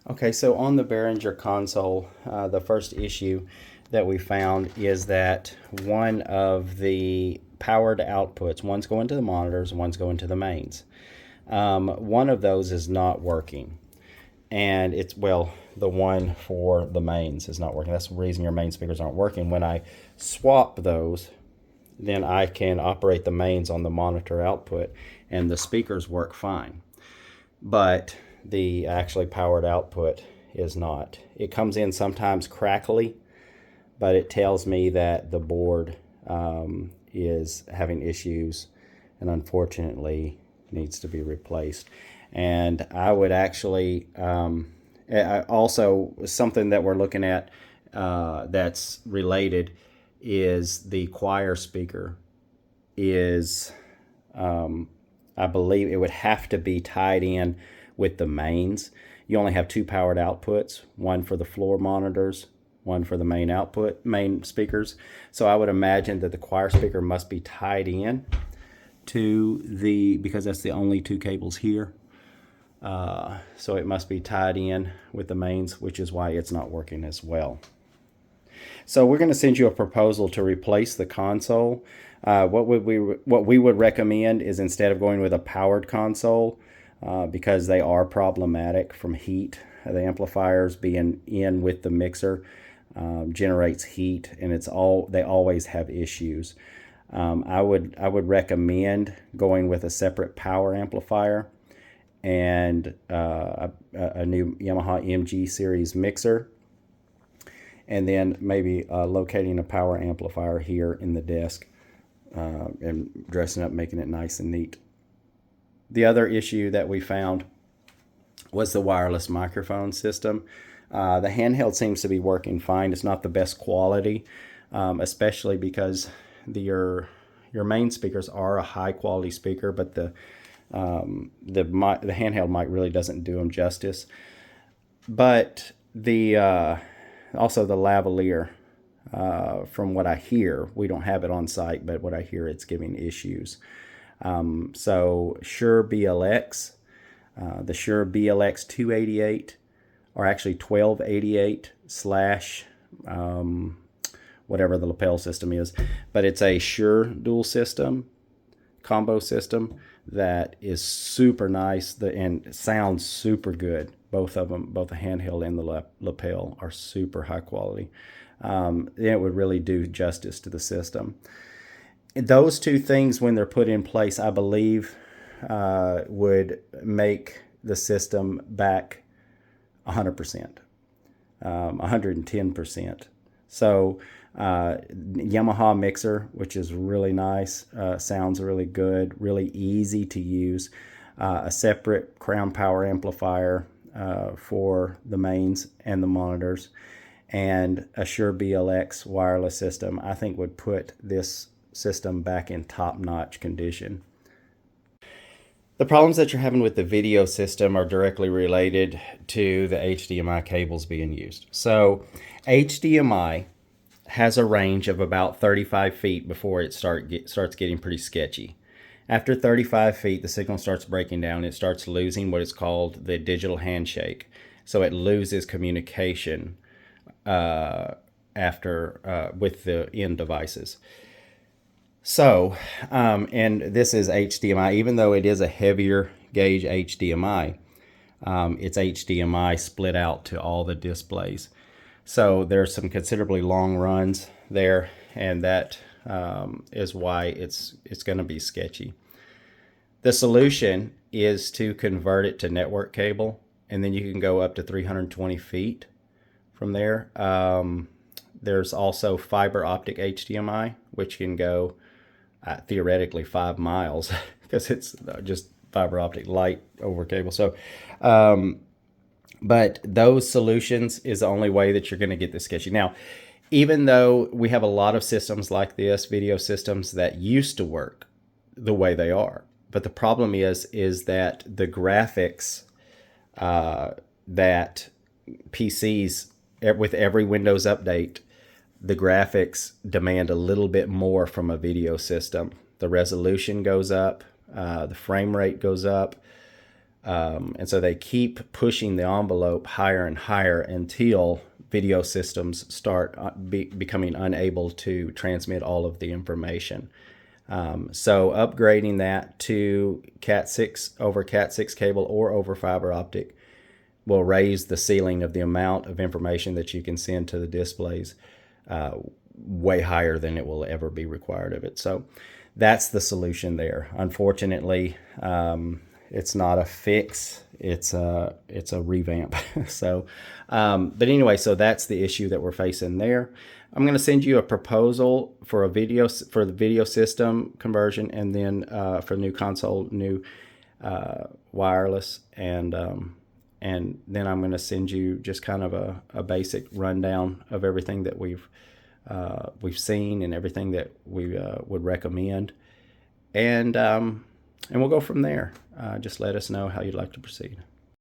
Okay, so on the Behringer console, the first issue that we found is that one of the powered outputs, one's going to the monitors, one's going to the mains. One of those is not working. And it's, well, the one for the mains is not working. That's the reason your main speakers aren't working. When I swap those, then I can operate the mains on the monitor output and the speakers work fine. But the actually powered output is not. It comes in sometimes crackly, but it tells me that the board is having issues and unfortunately needs to be replaced. And I would actually also, something that we're looking at that's related is the choir speaker is I believe it would have to be tied in with the mains. You only have two powered outputs, one for the floor monitors, one for the main speakers. So I would imagine that the choir speaker must be tied in to because that's the only two cables here. So it must be tied in with the mains, which is why it's not working as well. So we're going to send you a proposal to replace the console. What we would recommend is, instead of going with a powered console, because they are problematic from heat, the amplifiers being in with the mixer generates heat, and they always have issues. I would recommend going with a separate power amplifier and a new Yamaha MG series mixer, and then maybe locating a power amplifier here in the desk and dressing up, making it nice and neat. The other issue that we found was the wireless microphone system. The handheld seems to be working fine. It's not the best quality, especially because your main speakers are a high quality speaker, but the handheld mic really doesn't do them justice. But also the lavalier, from what I hear, we don't have it on site, but what I hear, it's giving issues. So Shure BLX, the Shure BLX 288, or actually 1288 slash whatever the lapel system is, but it's a Shure dual system, combo system that is super nice and sounds super good. Both of them, both the handheld and the lapel, are super high quality. It would really do justice to the system. Those two things, when they're put in place, I believe would make the system back 100%, 110%. So Yamaha mixer, which is really nice, sounds really good, really easy to use. A separate crown power amplifier for the mains and the monitors, and a Shure BLX wireless system, I think would put this system back in top-notch condition. The problems that you're having with the video system are directly related to the HDMI cables being used. So HDMI has a range of about 35 feet before it starts getting pretty sketchy. After 35 feet, the signal starts breaking down. It starts losing what is called the digital handshake. So it loses communication with the end devices. So, and this is HDMI, even though it is a heavier gauge HDMI, it's HDMI split out to all the displays. So there's some considerably long runs there, and that is why it's going to be sketchy. The solution is to convert it to network cable, and then you can go up to 320 feet from there. There's also fiber optic HDMI, which can go theoretically 5 miles because it's just fiber optic light over cable. So, but those solutions is the only way that you're going to get this sketchy. Now, even though we have a lot of systems like this, video systems that used to work the way they are, but the problem is that the graphics that PCs, with every Windows update, the graphics demand a little bit more from a video system. The resolution goes up, the frame rate goes up, And so they keep pushing the envelope higher and higher until video systems start becoming unable to transmit all of the information. So upgrading that to Cat6 over Cat6 cable or over fiber optic will raise the ceiling of the amount of information that you can send to the displays way higher than it will ever be required of it. So that's the solution there. Unfortunately, it's not a fix. It's a revamp. So, but anyway, so that's the issue that we're facing there. I'm going to send you a proposal for the video system conversion, and then for new console, new wireless, and then I'm going to send you just kind of a basic rundown of everything that we've seen and everything that we would recommend, and we'll go from there. Just let us know how you'd like to proceed.